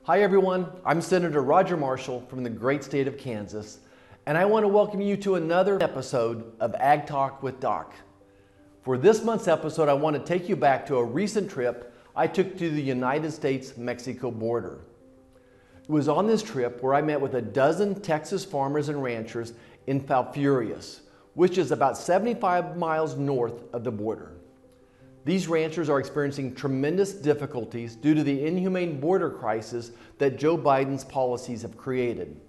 Hi everyone, I'm Senator Roger Marshall from the great state of Kansas, and I want to welcome you to another episode of Ag Talk with Doc. For this month's episode, I want to take you back to a recent trip I took to the United States-Mexico border. It was on this trip where I met with a dozen Texas farmers and ranchers in Falfurrias, which is about 75 miles north of the border. These ranchers are experiencing tremendous difficulties due to the inhumane border crisis that Joe Biden's policies have created.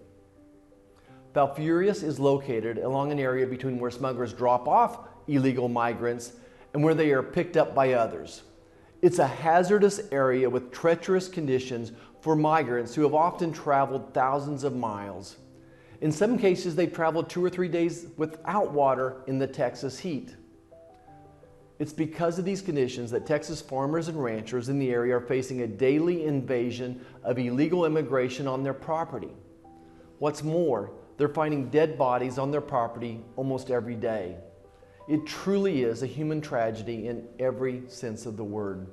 Falfurrias is located along an area between where smugglers drop off illegal migrants and where they are picked up by others. It's a hazardous area with treacherous conditions for migrants who have often traveled thousands of miles. In some cases, they've traveled 2 or 3 days without water in the Texas heat. It's because of these conditions that Texas farmers and ranchers in the area are facing a daily invasion of illegal immigration on their property. What's more, they're finding dead bodies on their property almost every day. It truly is a human tragedy in every sense of the word.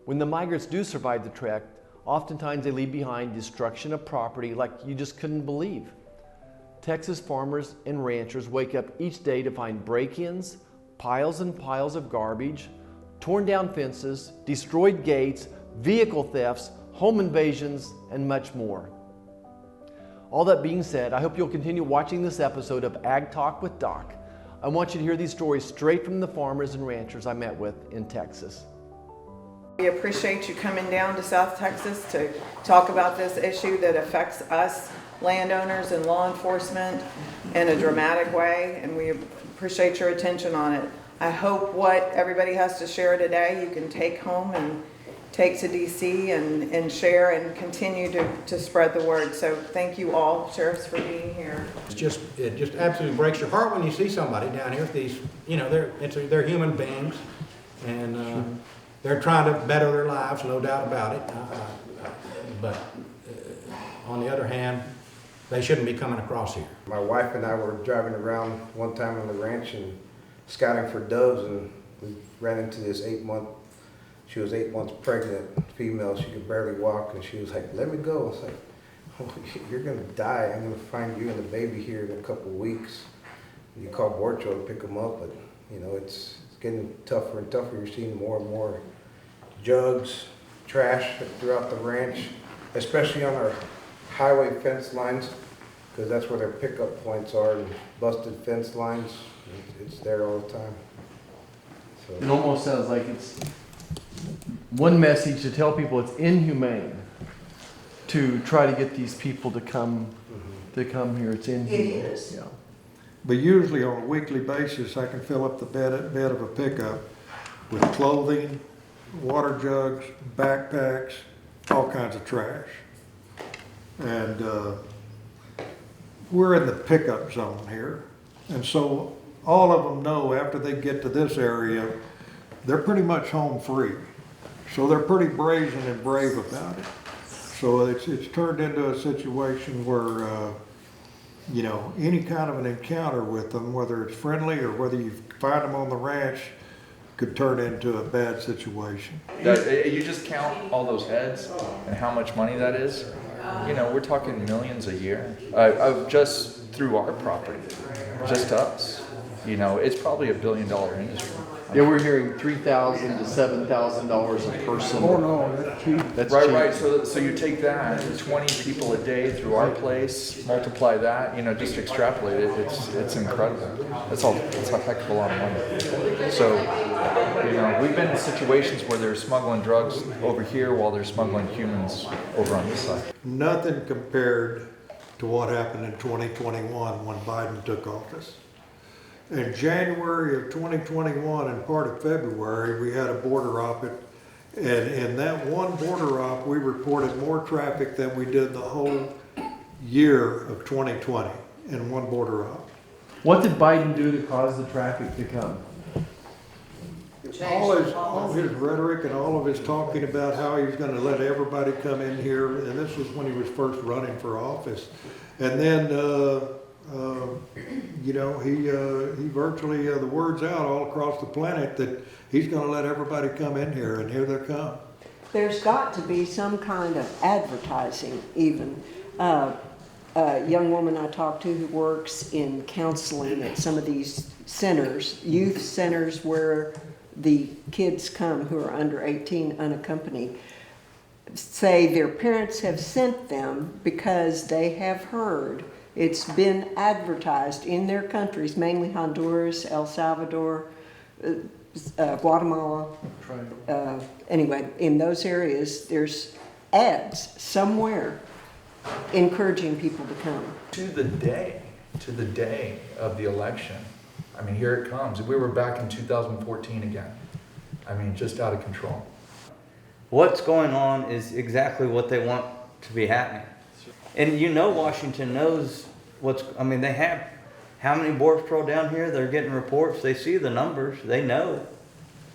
When the migrants do survive the trek, oftentimes they leave behind destruction of property like you just couldn't believe. Texas farmers and ranchers wake up each day to find break-ins, piles and piles of garbage, torn down fences, destroyed gates, vehicle thefts, home invasions, and much more. All that being said, I hope you'll continue watching this episode of Ag Talk with Doc. I want you to hear these stories straight from the farmers and ranchers I met with in Texas. We appreciate you coming down to South Texas to talk about this issue that affects us landowners and law enforcement in a dramatic way, and we appreciate your attention on it. I hope what everybody has to share today you can take home and take to DC and share and continue to spread the word. So thank you all, sheriffs, for being here. It just absolutely breaks your heart when you see somebody down here with these, they're human beings, and they're trying to better their lives, no doubt about it. But on the other hand, they shouldn't be coming across here. My wife and I were driving around one time on the ranch and scouting for doves, and we ran into this she was 8 months pregnant female. She could barely walk, and she was like, "Let me go." I was like, "Oh, you're gonna die. I'm gonna find you and the baby here in a couple of weeks." You call Border Patrol to pick them up, but it's getting tougher and tougher. You're seeing more and more jugs, trash throughout the ranch, especially on our highway fence lines, because that's where their pickup points are, and busted fence lines. It's there all the time. So It almost sounds like it's one message to tell people it's inhumane to try to get these people to come here. It's inhumane. It is. Yeah. But usually on a weekly basis, I can fill up the bed of a pickup with clothing, water jugs, backpacks, all kinds of trash. And we're in the pickup zone here. And so all of them know after they get to this area, they're pretty much home free. So they're pretty brazen and brave about it. So it's turned into a situation where any kind of an encounter with them, whether it's friendly or whether you find them on the ranch, could turn into a bad situation. You just count all those heads and how much money that is. We're talking millions a year of just through our property, just us. It's probably $1 billion industry. Yeah, we're hearing $3,000 to $7,000 a person. Oh no, that's cheap. That's Right, cheap. right. So you take that, 20 people a day through our place, multiply that, just extrapolate it. It's incredible. That's a heck of a lot of money. So, we've been in situations where they're smuggling drugs over here while they're smuggling humans over on this side. Nothing compared to what happened in 2021 when Biden took office. In January of 2021 and part of February, we had a border op, and in that one border op, we reported more traffic than we did the whole year of 2020 in one border op. What did Biden do to cause the traffic to come? All his rhetoric and all of his talking about how he was going to let everybody come in here, and this was when he was first running for office. And then he virtually, the word's out all across the planet that he's going to let everybody come in here, and here they come. There's got to be some kind of advertising even. A young woman I talked to who works in counseling at some of these centers, youth centers where the kids come who are under 18 unaccompanied, say their parents have sent them because they have heard it's been advertised in their countries, mainly Honduras, El Salvador, Guatemala. Anyway, in those areas, there's ads somewhere encouraging people to come. To the day of the election, I mean, here it comes. We were back in 2014 again. I mean, just out of control. What's going on is exactly what they want to be happening. And you know Washington knows they have how many Border Patrol down here, they're getting reports, they see the numbers, they know,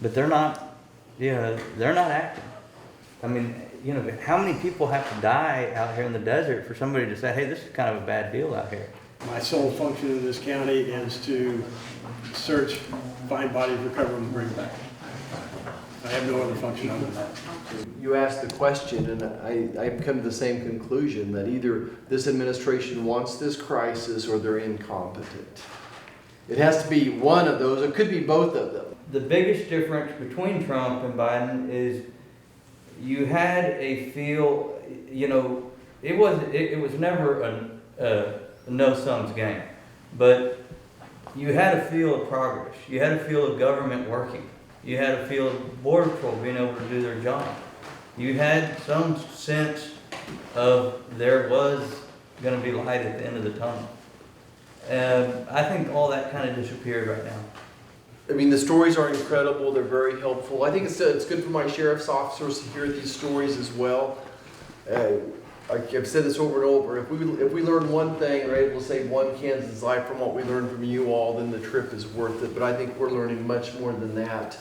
but they're not acting. I mean, how many people have to die out here in the desert for somebody to say, hey, this is kind of a bad deal out here? My sole function in this county is to search, find bodies, recover them, and bring back. I have no other function other than that. You asked the question, and I've come to the same conclusion that either this administration wants this crisis or they're incompetent. It has to be one of those. It could be both of them. The biggest difference between Trump and Biden is you had a feel, it was never a no-sums game, but you had a feel of progress. You had a feel of government working. You had a feel of Border Patrol being able to do their job. You had some sense of there was going to be light at the end of the tunnel. I think all that kind of disappeared right now. I mean, the stories are incredible. They're very helpful. I think it's good for my sheriff's officers to hear these stories as well. I've said this over and over. If we learn one thing and are able to save one Kansas life from what we learned from you all, then the trip is worth it. But I think we're learning much more than that.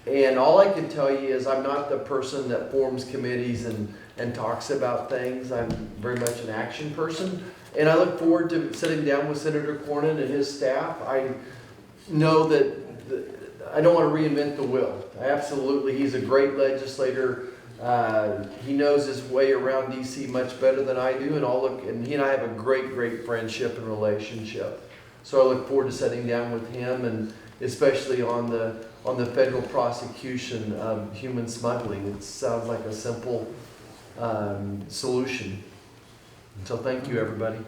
And all I can tell you is I'm not the person that forms committees and talks about things. I'm very much an action person. And I look forward to sitting down with Senator Cornyn and his staff. I know that I don't want to reinvent the wheel. He's a great legislator. He knows his way around DC much better than I do, and he and I have a great friendship and relationship. So I look forward to sitting down with him, and especially on the federal prosecution of human smuggling. It sounds like a simple solution. So thank you, everybody.